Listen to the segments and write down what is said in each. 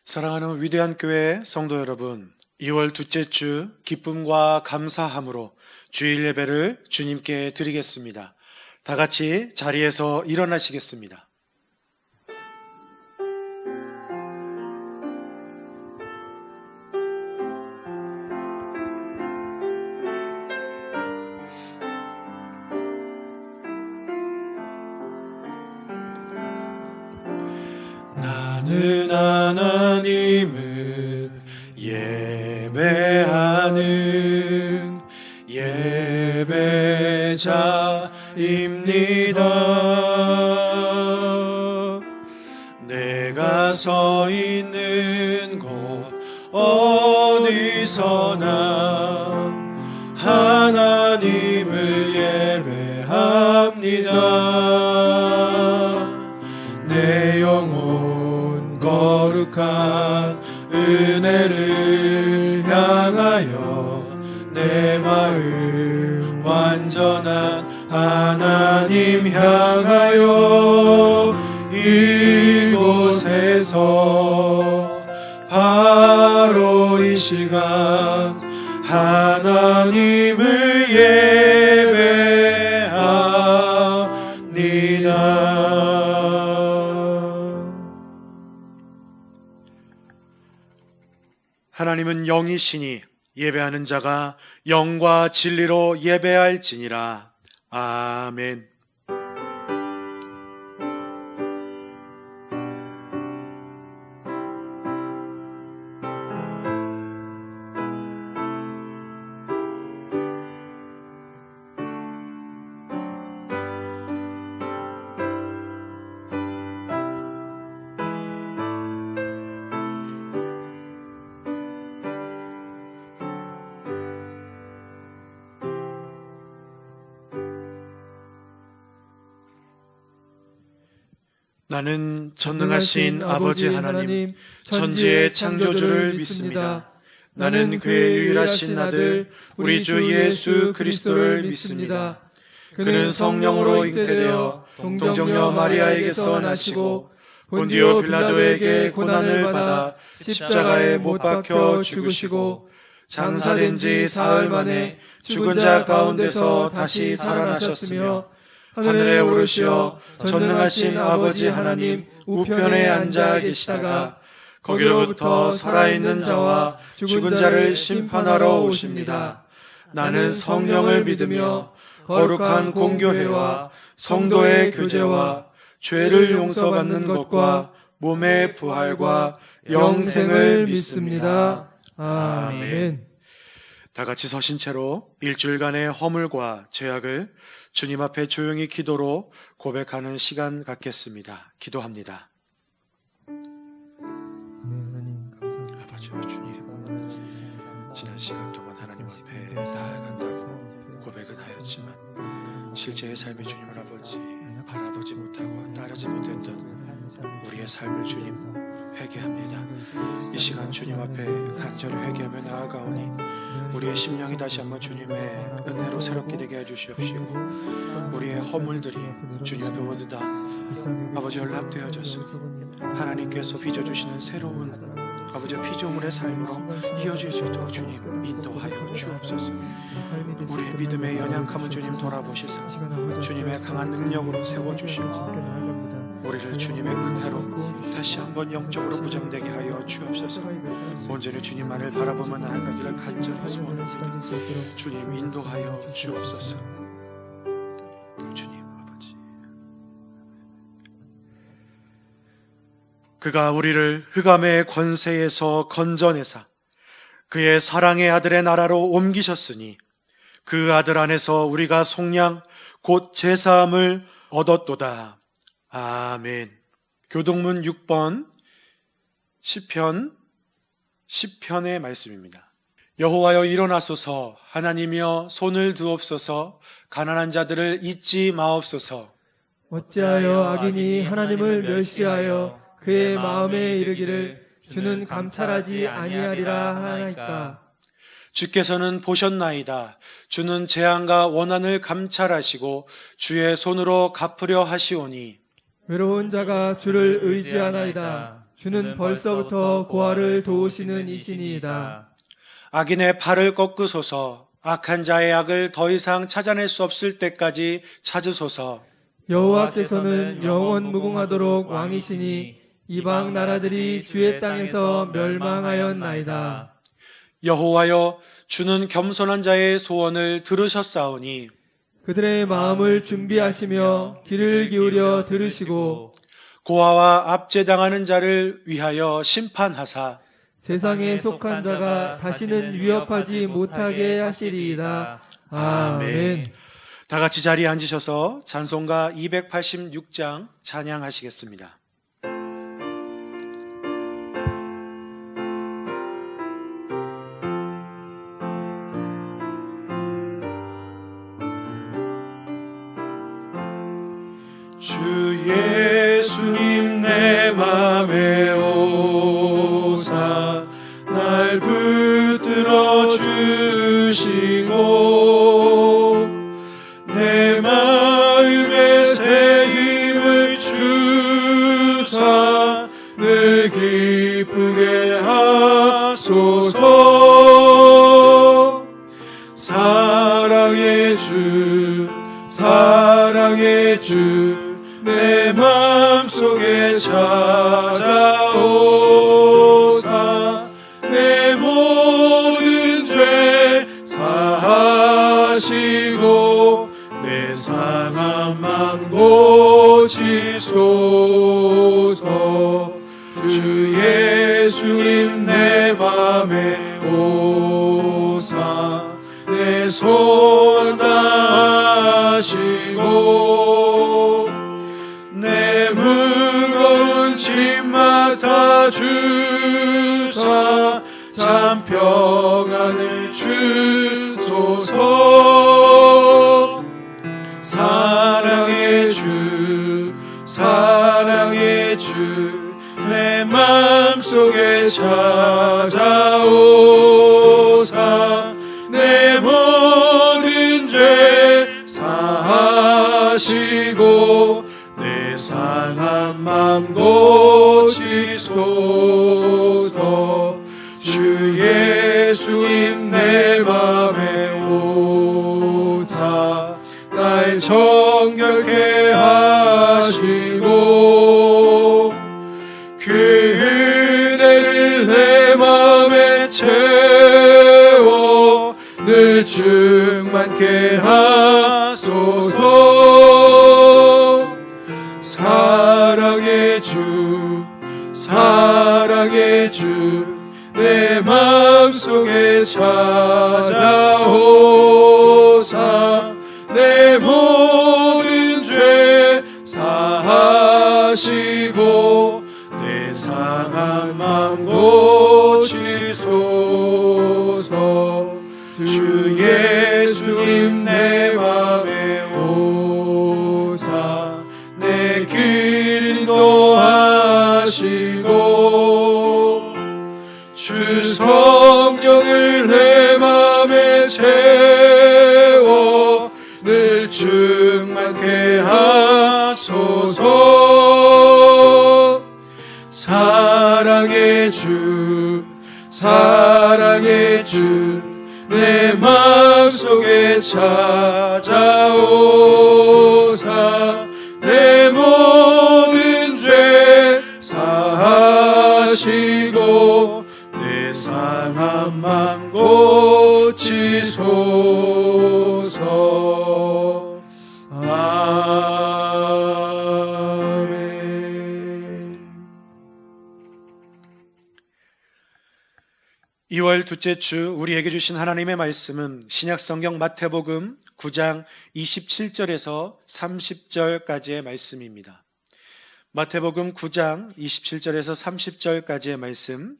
사랑하는 위대한 교회 성도 여러분, 2월 둘째 주 기쁨과 감사함으로 주일 예배를 주님께 드리겠습니다. 다 같이 자리에서 일어나시겠습니다. 나는 하나님을 예배하는 예배자입니다. 내가 서 있는 곳 어디서나 하나님을 예배합니다. 내 영혼 거룩한 은혜를 향하여 내 마음 완전한 하나님 향하여 이곳에서 바로 이 시간 하나님을 예배합니다. 하나님은 영이시니 예배하는 자가 영과 진리로 예배할지니라. 아멘. 나는 전능하신 아버지 하나님, 천지의 창조주를 믿습니다. 나는 그의 유일하신 아들, 우리 주 예수 그리스도를 믿습니다. 그는 성령으로 잉태되어 동정녀 마리아에게서 나시고 본디오 빌라도에게 고난을 받아 십자가에 못 박혀 죽으시고 장사된 지 사흘 만에 죽은 자 가운데서 다시 살아나셨으며 하늘에 오르시어 전능하신 아버지 하나님 우편에 앉아 계시다가 거기로부터 살아있는 자와 죽은 자를 심판하러 오십니다. 나는 성령을 믿으며 거룩한 공교회와 성도의 교제와 죄를 용서받는 것과 몸의 부활과 영생을 믿습니다. 아멘. 다 같이 서신 채로 일주일간의 허물과 죄악을 주님 앞에 조용히 기도로 고백하는 시간 갖겠습니다. 기도합니다. 아버지와 주님, 지난 시간 동안 하나님 앞에 나아간다고 고백은 하였지만 실제의 삶의 주님을 아버지 바라보지 못하고 따르지 못했던 우리의 삶을 주님 회개합니다. 이 시간 주님 앞에 간절히 회개하며 나아가오니 우리의 심령이 다시 한번 주님의 은혜로 새롭게 되게 해주시옵시고 우리의 허물들이 주님 앞에 모두 다 아버지 연락되어졌습니다. 하나님께서 빚어주시는 새로운 아버지의 피조물의 삶으로 이어질 수 있도록 주님 인도하여 주옵소서. 우리의 믿음의 연약함은 주님 돌아보시사 주님의 강한 능력으로 세워주시고 우리를 주님의 은혜로 다시 한번 영적으로 무장되게 하여 주옵소서. 온전히 주님만을 바라보며 나아가기를 간절히 소원합니다. 주님 인도하여 주옵소서. 주님 아버지, 그가 우리를 흑암의 권세에서 건져내사 그의 사랑의 아들의 나라로 옮기셨으니 그 아들 안에서 우리가 속량 곧 제사함을 얻었도다. 아멘. 교동문 6번 시편의 말씀입니다. 여호와여 일어나소서, 하나님이여 손을 두옵소서, 가난한 자들을 잊지 마옵소서. 어찌하여 악인이 하나님을 멸시하여 그의 마음에 이르기를 주는 감찰하지 아니하리라 하나이까. 주께서는 보셨나이다. 주는 재앙과 원한을 감찰하시고 주의 손으로 갚으려 하시오니 외로운 자가 주를 의지하나이다. 주는 벌써부터 고아를 도우시는 이시니이다. 악인의 발을 꺾으소서. 악한 자의 악을 더 이상 찾아낼 수 없을 때까지 찾으소서. 여호와께서는 영원 무궁하도록 왕이시니 이방 나라들이 주의 땅에서 멸망하였나이다. 여호와여, 주는 겸손한 자의 소원을 들으셨사오니 그들의 마음을 준비하시며 귀를 기울여 들으시고 고아와 압제당하는 자를 위하여 심판하사 세상에 속한 자가 다시는 위협하지 못하게 하시리이다. 아멘. 다 같이 자리에 앉으셔서 찬송가 286장 찬양하시겠습니다. 주 예수님 내 맘에 오사 날 붙들어 주시고 내 마음에 새 힘을 주사 늘 기쁘게 하소서. 사랑의 주 사랑의 주 내 맘속에 찾아오사 내 모든 죄 사하시고 내 상한 맘 고치소서. 주 예수님 내 맘에 오사 내 소원 다하시고 내 무거운 짐 맡아주사 참 평안을 주소서. 사랑의 주 사랑의 주 내 맘속에 찾아오사 내 모든 죄 사하시고 내 상한 맘 고치소서. 주 예수님 내 맘에 오사 날 정결케 하시고 그 은혜를 내 맘에 채워 늘 충만케 하소서. 사랑의 주 사랑의 주 내 맘속에 찾아오사 내 모든 죄 사하시고 내 상한 맘 고치소서. 주 예수님 내 맘에 오사 내 길 인도하시고 주 성령을 내 맘에 채워 늘 충만케 하소서. 사랑의 주 사랑의 주 내 맘속에 찾아오사 내 모든 죄 사하시고 내 상한 맘 고치소서. 아멘. 2월 둘째 주 우리에게 주신 하나님의 말씀은 신약성경 마태복음 9장 27절에서 30절까지의 말씀입니다. 마태복음 9장 27절에서 30절까지의 말씀,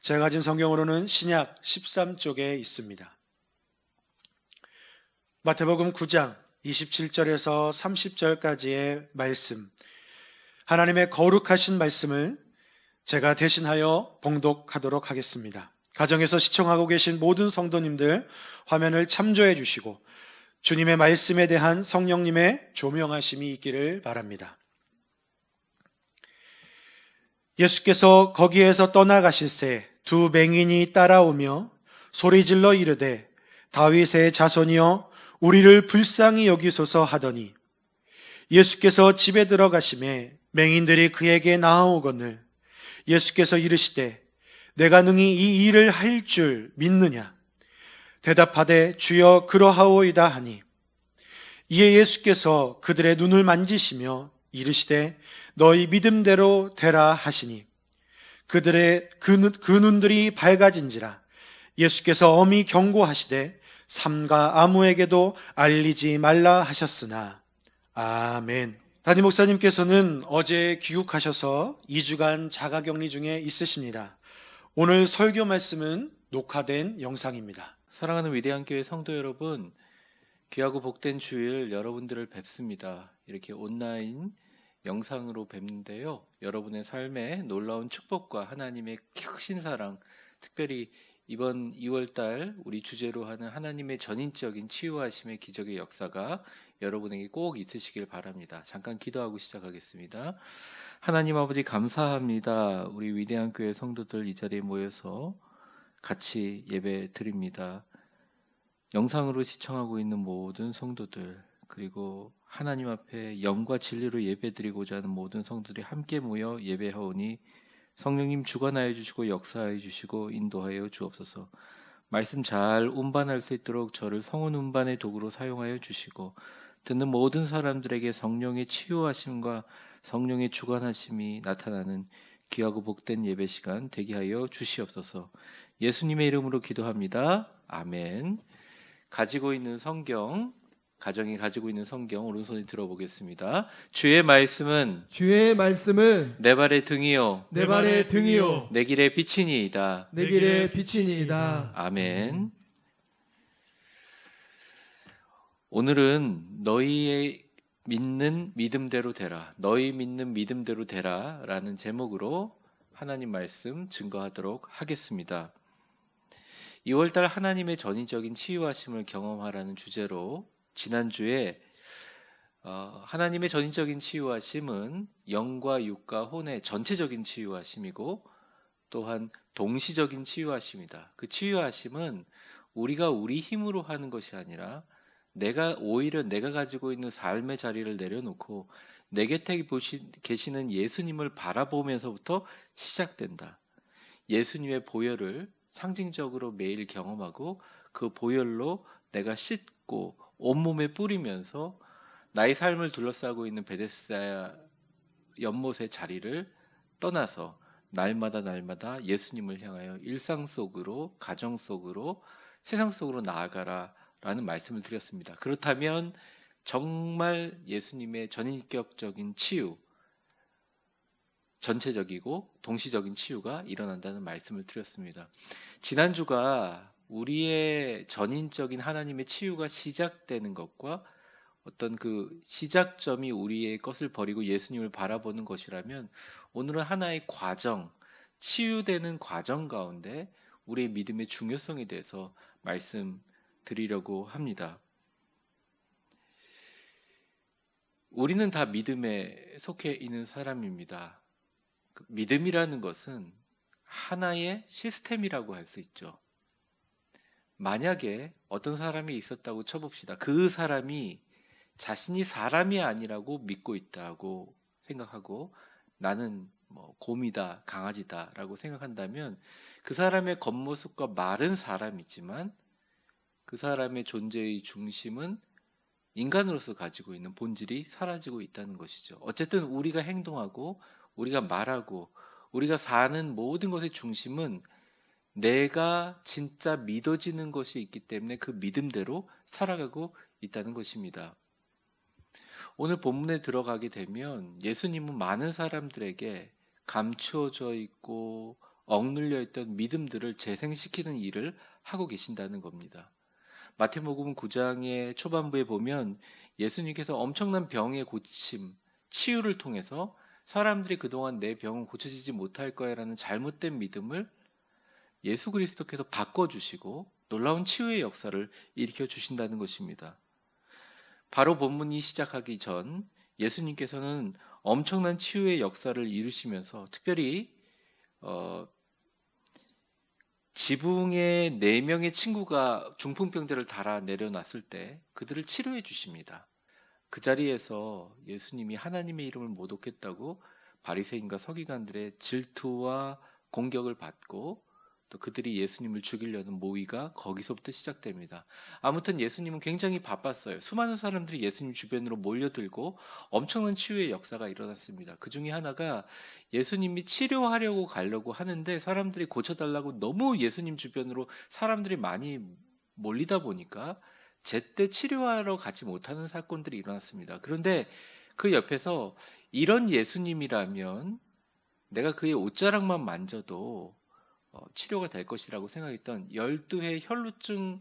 제가 가진 성경으로는 신약 13쪽에 있습니다. 마태복음 9장 27절에서 30절까지의 말씀, 하나님의 거룩하신 말씀을 제가 대신하여 봉독하도록 하겠습니다. 가정에서 시청하고 계신 모든 성도님들 화면을 참조해 주시고 주님의 말씀에 대한 성령님의 조명하심이 있기를 바랍니다. 예수께서 거기에서 떠나가실새 두 맹인이 따라오며 소리질러 이르되 다윗의 자손이여 우리를 불쌍히 여기소서 하더니 예수께서 집에 들어가심에 맹인들이 그에게 나아오거늘 예수께서 이르시되 내가 능히 이 일을 할 줄 믿느냐 대답하되 주여 그러하오이다 하니 이에 예수께서 그들의 눈을 만지시며 이르시되 너희 믿음대로 되라 하시니 그들의 그 눈들이 밝아진지라 예수께서 엄히 경고하시되 삼가 아무에게도 알리지 말라 하셨으나 아멘. 담임 목사님께서는 어제 귀국하셔서 2주간 자가격리 중에 있으십니다. 오늘 설교 말씀은 녹화된 영상입니다. 사랑하는 위대한 교회 성도 여러분, 귀하고 복된 주일 여러분들을 뵙습니다. 이렇게 온라인 영상으로 뵙는데요. 여러분의 삶에 놀라운 축복과 하나님의 크신 사랑, 특별히 이번 2월달 우리 주제로 하는 하나님의 전인적인 치유하심의 기적의 역사가 여러분에게 꼭 있으시길 바랍니다. 잠깐 기도하고 시작하겠습니다. 하나님 아버지 감사합니다. 우리 위대한 교회 성도들 이 자리에 모여서 같이 예배 드립니다. 영상으로 시청하고 있는 모든 성도들, 그리고 하나님 앞에 영과 진리로 예배 드리고자 하는 모든 성도들이 함께 모여 예배하오니 성령님 주관하여 주시고 역사하여 주시고 인도하여 주옵소서. 말씀 잘 운반할 수 있도록 저를 성원 운반의 도구로 사용하여 주시고 듣는 모든 사람들에게 성령의 치유하심과 성령의 주관하심이 나타나는 귀하고 복된 예배 시간 되게 하여 주시옵소서. 예수님의 이름으로 기도합니다. 아멘. 가지고 있는 성경, 가정이 가지고 있는 성경 오른손에 들어보겠습니다. 주의 말씀은 내 발의 등이요 내 길의 빛이니이다. 아멘. 오늘은 너희의 믿는 믿음대로 되라, 너희 믿는 믿음대로 되라 라는 제목으로 하나님 말씀 증거하도록 하겠습니다. 2월달 하나님의 전인적인 치유하심을 경험하라는 주제로 지난주에 하나님의 전인적인 치유하심은 영과 육과 혼의 전체적인 치유하심이고 또한 동시적인 치유하심이다. 그 치유하심은 우리가 우리 힘으로 하는 것이 아니라 오히려 내가 가지고 있는 삶의 자리를 내려놓고 내 곁에 계시는 예수님을 바라보면서부터 시작된다. 예수님의 보혈을 상징적으로 매일 경험하고 그 보혈로 내가 씻고 온몸에 뿌리면서 나의 삶을 둘러싸고 있는 베데스다 연못의 자리를 떠나서 날마다 예수님을 향하여 일상 속으로, 가정 속으로, 세상 속으로 나아가라 라는 말씀을 드렸습니다. 그렇다면 정말 예수님의 전인격적인 치유, 전체적이고 동시적인 치유가 일어난다는 말씀을 드렸습니다. 지난주가 우리의 전인적인 하나님의 치유가 시작되는 것과 어떤 그 시작점이 우리의 것을 버리고 예수님을 바라보는 것이라면 오늘은 하나의 과정, 치유되는 과정 가운데 우리의 믿음의 중요성에 대해서 말씀드리려고 합니다. 우리는 다 믿음에 속해 있는 사람입니다. 믿음이라는 것은 하나의 시스템이라고 할 수 있죠. 만약에 어떤 사람이 있었다고 쳐봅시다. 그 사람이 자신이 사람이 아니라고 믿고 있다고 생각하고 나는 곰이다, 강아지다 라고 생각한다면 그 사람의 겉모습과 말은 사람이지만 그 사람의 존재의 중심은 인간으로서 가지고 있는 본질이 사라지고 있다는 것이죠. 어쨌든 우리가 행동하고 우리가 말하고 우리가 사는 모든 것의 중심은 내가 진짜 믿어지는 것이 있기 때문에 그 믿음대로 살아가고 있다는 것입니다. 오늘 본문에 들어가게 되면 예수님은 많은 사람들에게 감추어져 있고 억눌려 있던 믿음들을 재생시키는 일을 하고 계신다는 겁니다. 마태복음 9장의 초반부에 보면 예수님께서 엄청난 병의 고침, 치유를 통해서 사람들이 그동안 내 병은 고쳐지지 못할 거야 라는 잘못된 믿음을 예수 그리스도께서 바꿔주시고 놀라운 치유의 역사를 일으켜 주신다는 것입니다. 바로 본문이 시작하기 전 예수님께서는 엄청난 치유의 역사를 이루시면서 특별히 지붕에 4명의 친구가 중풍병자를 달아 내려놨을 때 그들을 치료해 주십니다. 그 자리에서 예수님이 하나님의 이름을 모독했다고 바리새인과 서기관들의 질투와 공격을 받고 또 그들이 예수님을 죽이려는 모의가 거기서부터 시작됩니다. 아무튼 예수님은 굉장히 바빴어요. 수많은 사람들이 예수님 주변으로 몰려들고 엄청난 치유의 역사가 일어났습니다. 그 중에 하나가 예수님이 치료하려고 가려고 하는데 사람들이 고쳐달라고 너무 예수님 주변으로 사람들이 많이 몰리다 보니까 제때 치료하러 가지 못하는 사건들이 일어났습니다. 그런데 그 옆에서 이런 예수님이라면 내가 그의 옷자락만 만져도 치료가 될 것이라고 생각했던 12회 혈루증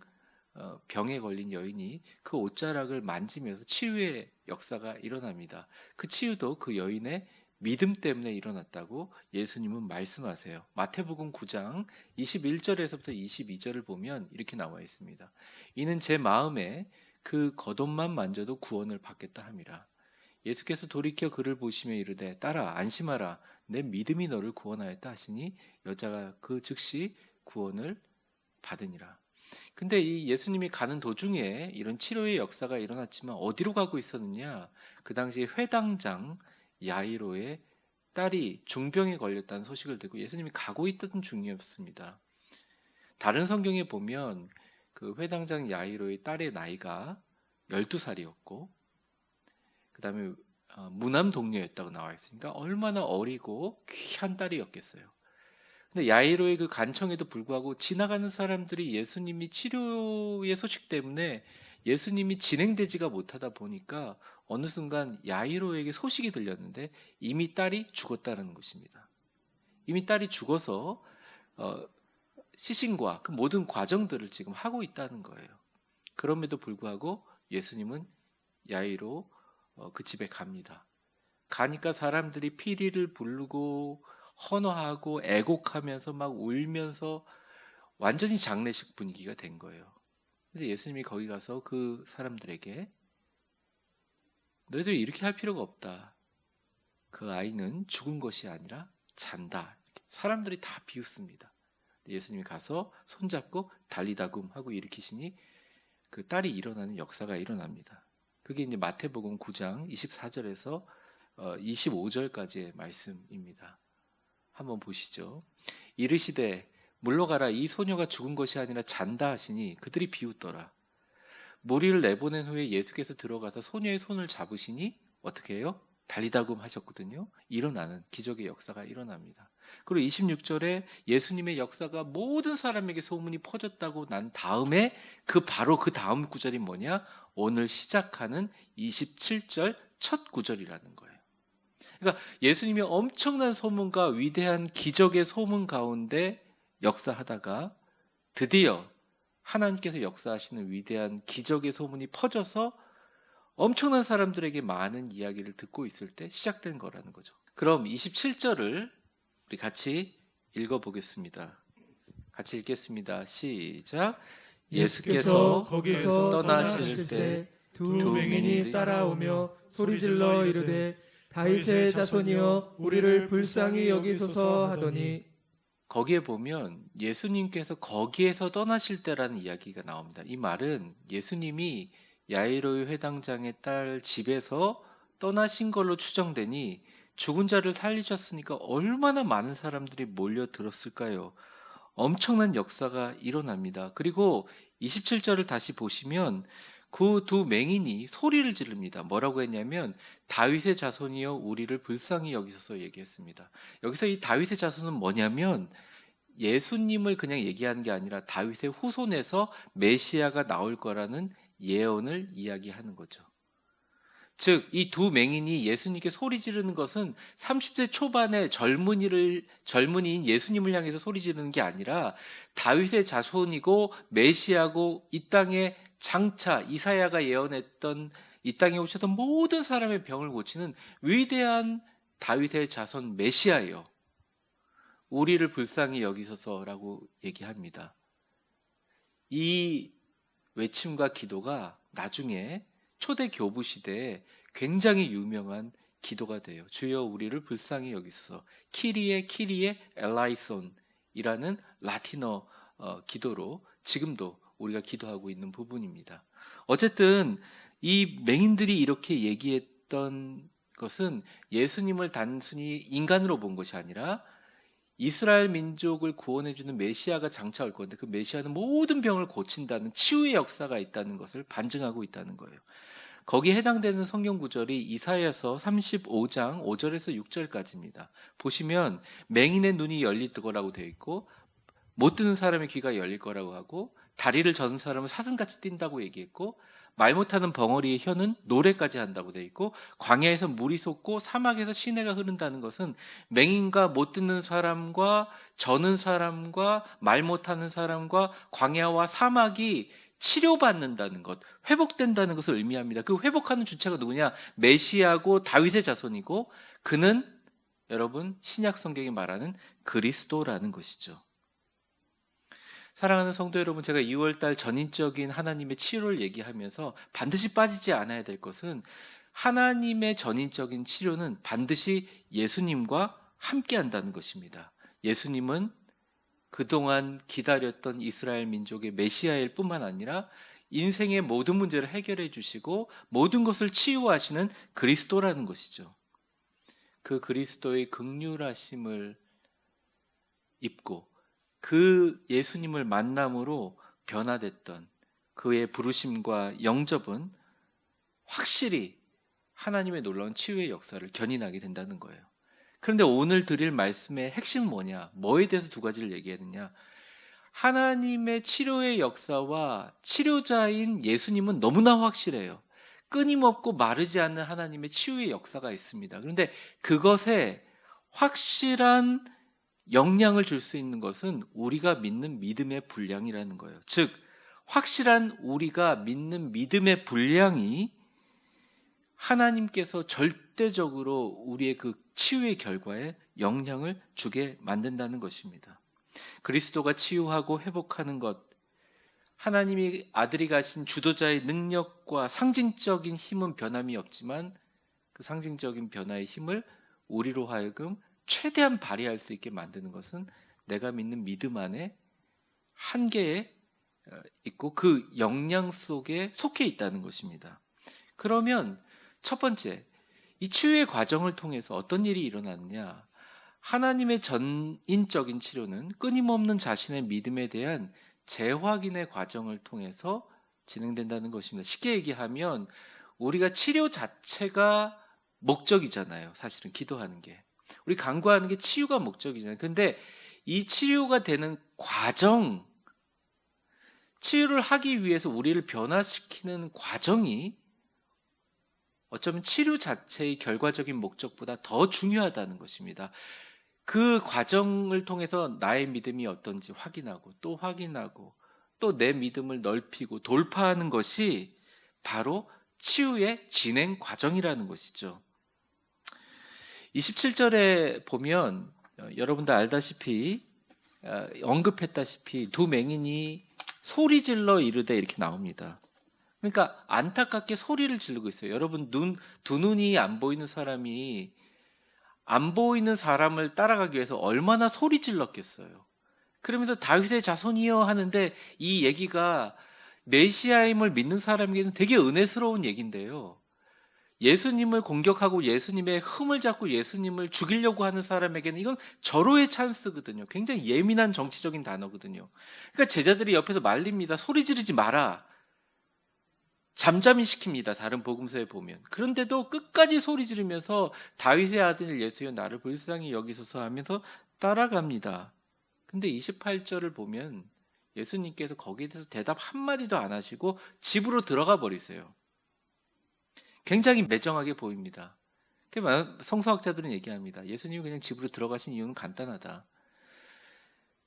병에 걸린 여인이 그 옷자락을 만지면서 치유의 역사가 일어납니다. 그 치유도 그 여인의 믿음 때문에 일어났다고 예수님은 말씀하세요. 마태복음 9장 21절에서부터 22절을 보면 이렇게 나와 있습니다. 이는 제 마음에 그 겉옷만 만져도 구원을 받겠다 함이라. 예수께서 돌이켜 그를 보시며 이르되 딸아 안심하라 내 믿음이 너를 구원하였다 하시니 여자가 그 즉시 구원을 받으니라. 근데 이 예수님이 가는 도중에 이런 치료의 역사가 일어났지만 어디로 가고 있었느냐? 그 당시 회당장 야이로의 딸이 중병에 걸렸다는 소식을 듣고 예수님이 가고 있던 중이었습니다. 다른 성경에 보면 그 회당장 야이로의 딸의 나이가 12살이었고 그 다음에 무남 동료였다고 나와 있으니까 얼마나 어리고 귀한 딸이었겠어요. 근데 야이로의 그 간청에도 불구하고 지나가는 사람들이 예수님이 치료의 소식 때문에 예수님이 진행되지가 못하다 보니까 어느 순간 야이로에게 소식이 들렸는데 이미 딸이 죽었다는 것입니다. 이미 딸이 죽어서 시신과 그 모든 과정들을 지금 하고 있다는 거예요. 그럼에도 불구하고 예수님은 야이로 그 집에 갑니다. 가니까 사람들이 피리를 부르고 헌화하고 애곡하면서 막 울면서 완전히 장례식 분위기가 된 거예요. 근데 예수님이 거기 가서 그 사람들에게 너희들 이렇게 할 필요가 없다. 그 아이는 죽은 것이 아니라 잔다. 사람들이 다 비웃습니다. 예수님이 가서 손잡고 달리다굼 하고 일으키시니 그 딸이 일어나는 역사가 일어납니다. 그게 이제 마태복음 9장 24절에서 25절까지의 말씀입니다. 한번 보시죠. 이르시되 물러가라 이 소녀가 죽은 것이 아니라 잔다 하시니 그들이 비웃더라. 무리를 내보낸 후에 예수께서 들어가서 소녀의 손을 잡으시니 어떻게 해요? 달리다굼 하셨거든요. 일어나는 기적의 역사가 일어납니다. 그리고 26절에 예수님의 역사가 모든 사람에게 소문이 퍼졌다고 난 다음에 바로 그 다음 구절이 뭐냐? 오늘 시작하는 27절 첫 구절이라는 거예요. 그러니까 예수님이 엄청난 소문과 위대한 기적의 소문 가운데 역사하다가 드디어 하나님께서 역사하시는 위대한 기적의 소문이 퍼져서 엄청난 사람들에게 많은 이야기를 듣고 있을 때 시작된 거라는 거죠. 그럼 27절을 우리 같이 읽어보겠습니다. 같이 읽겠습니다. 시작. 예수께서 거기서 떠나실 때 두 맹인이 따라오며 소리질러 이르되 다윗의 자손이여 우리를 불쌍히 여기소서 하더니 거기에 보면 예수님께서 거기에서 떠나실 때라는 이야기가 나옵니다. 이 말은 예수님이 야이로의 회당장의 딸 집에서 떠나신 걸로 추정되니 죽은 자를 살리셨으니까 얼마나 많은 사람들이 몰려들었을까요? 엄청난 역사가 일어납니다. 그리고 27절을 다시 보시면 그 두 맹인이 소리를 지릅니다. 뭐라고 했냐면 다윗의 자손이여 우리를 불쌍히 여기소서 얘기했습니다. 여기서 이 다윗의 자손은 뭐냐면 예수님을 그냥 얘기하는 게 아니라 다윗의 후손에서 메시아가 나올 거라는 예언을 이야기하는 거죠. 즉, 이 두 맹인이 예수님께 소리 지르는 것은 30대 초반의 젊은이인 예수님을 향해서 소리 지르는 게 아니라 다윗의 자손이고 메시아고 이 땅에 장차 이사야가 예언했던 이 땅에 오셨던 모든 사람의 병을 고치는 위대한 다윗의 자손 메시아예요. 우리를 불쌍히 여기소서라고 얘기합니다. 이 외침과 기도가 나중에 초대 교부 시대에 굉장히 유명한 기도가 돼요. 주여 우리를 불쌍히 여기소서. 키리에 엘라이손이라는 라틴어 기도로 지금도 우리가 기도하고 있는 부분입니다. 어쨌든 이 맹인들이 이렇게 얘기했던 것은 예수님을 단순히 인간으로 본 것이 아니라 이스라엘 민족을 구원해주는 메시아가 장차 올 건데 그 메시아는 모든 병을 고친다는 치유의 역사가 있다는 것을 반증하고 있다는 거예요. 거기에 해당되는 성경 구절이 이사야서 35장 5절에서 6절까지입니다. 보시면 맹인의 눈이 열릴 거라고 되어 있고 못 듣는 사람의 귀가 열릴 거라고 하고 다리를 젖은 사람은 사슴같이 뛴다고 얘기했고 말 못하는 벙어리의 혀는 노래까지 한다고 되어 있고 광야에서 물이 솟고 사막에서 시내가 흐른다는 것은 맹인과 못 듣는 사람과 저는 사람과 말 못하는 사람과 광야와 사막이 치료받는다는 것, 회복된다는 것을 의미합니다. 그 회복하는 주체가 누구냐? 메시아고 다윗의 자손이고 그는 여러분 신약 성경이 말하는 그리스도라는 것이죠. 사랑하는 성도 여러분, 제가 2월달 전인적인 하나님의 치료를 얘기하면서 반드시 빠지지 않아야 될 것은 하나님의 전인적인 치료는 반드시 예수님과 함께 한다는 것입니다. 예수님은 그동안 기다렸던 이스라엘 민족의 메시아일 뿐만 아니라 인생의 모든 문제를 해결해 주시고 모든 것을 치유하시는 그리스도라는 것이죠. 그 그리스도의 긍휼하심을 입고 그 예수님을 만남으로 변화됐던 그의 부르심과 영접은 확실히 하나님의 놀라운 치유의 역사를 견인하게 된다는 거예요. 그런데 오늘 드릴 말씀의 핵심은 뭐냐? 뭐에 대해서 두 가지를 얘기하느냐? 하나님의 치료의 역사와 치료자인 예수님은 너무나 확실해요. 끊임없고 마르지 않는 하나님의 치유의 역사가 있습니다. 그런데 그것에 확실한 영향을 줄 수 있는 것은 우리가 믿는 믿음의 분량이라는 거예요. 즉 확실한 우리가 믿는 믿음의 분량이 하나님께서 절대적으로 우리의 그 치유의 결과에 영향을 주게 만든다는 것입니다. 그리스도가 치유하고 회복하는 것, 하나님이 아들이 가신 주도자의 능력과 상징적인 힘은 변함이 없지만 그 상징적인 변화의 힘을 우리로 하여금 최대한 발휘할 수 있게 만드는 것은 내가 믿는 믿음 안에 한계에 있고 그 영향 속에 속해 있다는 것입니다. 그러면 첫 번째, 이 치유의 과정을 통해서 어떤 일이 일어나느냐? 하나님의 전인적인 치료는 끊임없는 자신의 믿음에 대한 재확인의 과정을 통해서 진행된다는 것입니다. 쉽게 얘기하면 우리가 치료 자체가 목적이잖아요. 사실은 기도하는 게. 우리 간구하는 게 치유가 목적이잖아요. 근데 이 치유가 되는 과정, 치유를 하기 위해서 우리를 변화시키는 과정이 어쩌면 치료 자체의 결과적인 목적보다 더 중요하다는 것입니다. 그 과정을 통해서 나의 믿음이 어떤지 확인하고 또 내 믿음을 넓히고 돌파하는 것이 바로 치유의 진행 과정이라는 것이죠. 27절에 보면 여러분들 알다시피 언급했다시피 두 맹인이 소리질러 이르되 이렇게 나옵니다. 그러니까 안타깝게 소리를 지르고 있어요. 여러분 두 눈이 안 보이는 사람이 안 보이는 사람을 따라가기 위해서 얼마나 소리 질렀겠어요. 그러면서 다윗의 자손이여 하는데 이 얘기가 메시아임을 믿는 사람에게는 되게 은혜스러운 얘기인데요. 예수님을 공격하고 예수님의 흠을 잡고 예수님을 죽이려고 하는 사람에게는 이건 절호의 찬스거든요. 굉장히 예민한 정치적인 단어거든요. 그러니까 제자들이 옆에서 말립니다. 소리 지르지 마라. 잠잠히 시킵니다. 다른 복음서에 보면. 그런데도 끝까지 소리 지르면서 다윗의 아들 예수여 나를 불쌍히 여기소서 하면서 따라갑니다. 근데 28절을 보면 예수님께서 거기에 대해서 대답 한마디도 안 하시고 집으로 들어가 버리세요. 굉장히 매정하게 보입니다. 성서학자들은 얘기합니다. 예수님이 그냥 집으로 들어가신 이유는 간단하다.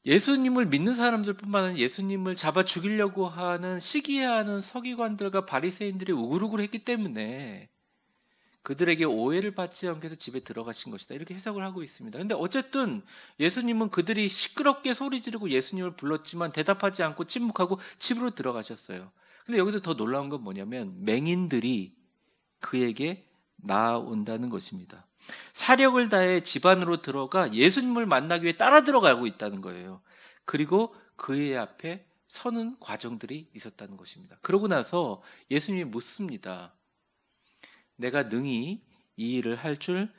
예수님을 믿는 사람들뿐만 아니라 예수님을 잡아 죽이려고 하는 시기하는 서기관들과 바리새인들이 우글우글 했기 때문에 그들에게 오해를 받지 않게 해서 집에 들어가신 것이다. 이렇게 해석을 하고 있습니다. 그런데 어쨌든 예수님은 그들이 시끄럽게 소리 지르고 예수님을 불렀지만 대답하지 않고 침묵하고 집으로 들어가셨어요. 근데 여기서 더 놀라운 건 뭐냐면 맹인들이 그에게 나온다는 것입니다. 사력을 다해 집 안으로 들어가 예수님을 만나기 위해 따라 들어가고 있다는 거예요. 그리고 그의 앞에 서는 과정들이 있었다는 것입니다. 그러고 나서 예수님이 묻습니다. 내가 능히 이 일을 할 줄